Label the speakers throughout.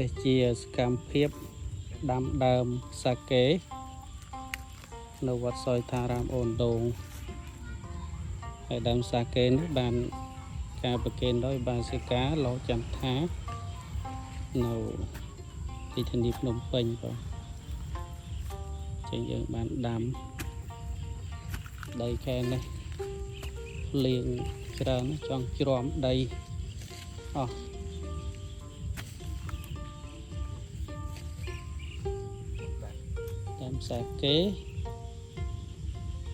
Speaker 1: នេះជាសកម្មភាពដាំដើមសាកេនៅវត្តសោយថារាមអូនដូងហើយដើមសាកេនេះបានការប្រគេនដោយបាសិកាលោកចន្ទថានៅទីធានីភ្នំពេញបងចឹងយើងបានដាំដីខែនេះលៀងច្រើនចង់ជ្រាំដីអស់ដើមសាកេ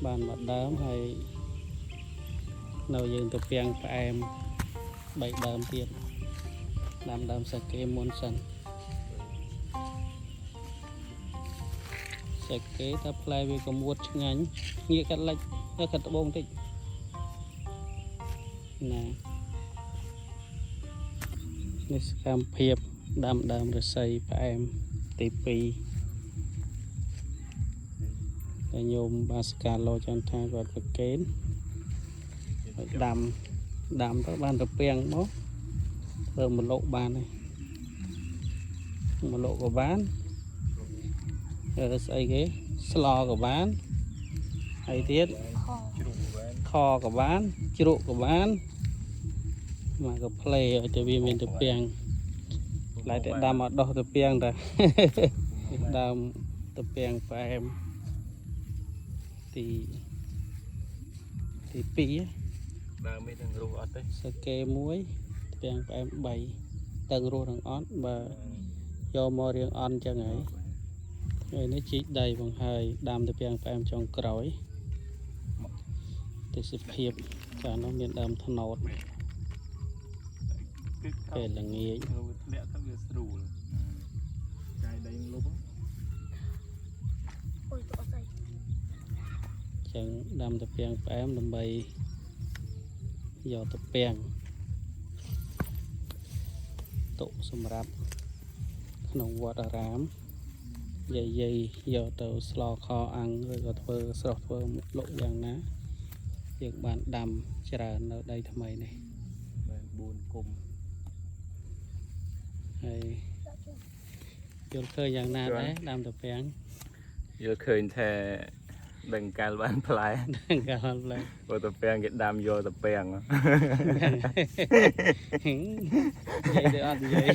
Speaker 1: បានមកដើមហើយនៅយើងទៅពាំងផ្អែម3ដើមទៀតដាំដើមសាកេមុនសិនសាកេថាផ្លែវាក៏មួតឆ្ងាញ់ងាកកាត់លិចទៅកាត់ត្បូងតិចណានេះសកម្មភាពដាំដើមរស័យផ្អែមទី2តែញោមបាសកាលោចន្ទថាគាត់ប្រកេនហើយដាំទៅបានទៅពាំងមកធ្វើមលុកបានហើយមលុកក៏បានស្អីគេស្លក៏បានហើយទៀតខក៏បានជ្រក់ក៏បានមកក៏ផ្លេឲ្យតែវាមានទៅពាំងឡែកតែដាំអត់ដោះទៅពាំងតាដើមទៅពាំងផ្អែមទី2
Speaker 2: ដើមមិននឹងរស់អត់ទេ
Speaker 1: សាកេ1ពាំងផ្អែម3តឹងរស់នឹងអត់បើយកមករៀងអន់ចឹងហើយនេះជីកដីបងហើយដាំទៅពាំងផ្អែមចុងក្រោយទេសភាពកាលនោះមានដើមត្នោតពេលល្ងាច
Speaker 2: ធ្លាក់ទៅវាស្រួលកាយដីលុប
Speaker 3: អូយអត់ស្អី
Speaker 1: ចឹងដាំទៅពាំងផ្អែមដើម្បីយកទៅពាំងតុសម្រាប់ក្នុងវត្តអារាមយាយយកទៅស្លខអាំងឬក៏ធ្វើស្រស់ធ្វើលក់យ៉ាងណាយើងបានដាំច្រើននៅដីថ្មីនេះ
Speaker 2: 4គុំ
Speaker 1: ហើយយល់ឃើញយ៉ាងណាដែរដាំទៅពាំង
Speaker 2: យល់ឃើញថាដឹងកាលបានផ្លែ
Speaker 1: ដឹងកាលបានផ្លែ
Speaker 2: ព្រោះទៅពាំងគេដាំយកទៅពាំង
Speaker 1: និយាយទៅអត់និយាយ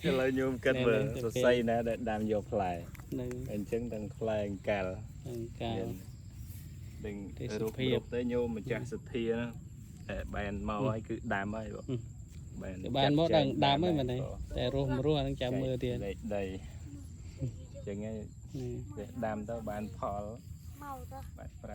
Speaker 2: ឥឡូវញោមគិតមើលសរសៃណាដែលដាំយកផ្លែ
Speaker 1: នឹង
Speaker 2: អញ្ចឹងទាំងផ្លែកាលដឹងរូបភាពទៅញោមម្ចាស់សទ្ធាតែបែនមកហើយគឺដាំហើយបង
Speaker 1: បានមកដល់ដាំហើយមែនទេតែរស់មិនរស់អានឹងចាំមើលទៀត
Speaker 2: ដីអញ្ចឹងឯងដាំទៅបានផល
Speaker 3: មកទៅ
Speaker 2: បាទប្រែ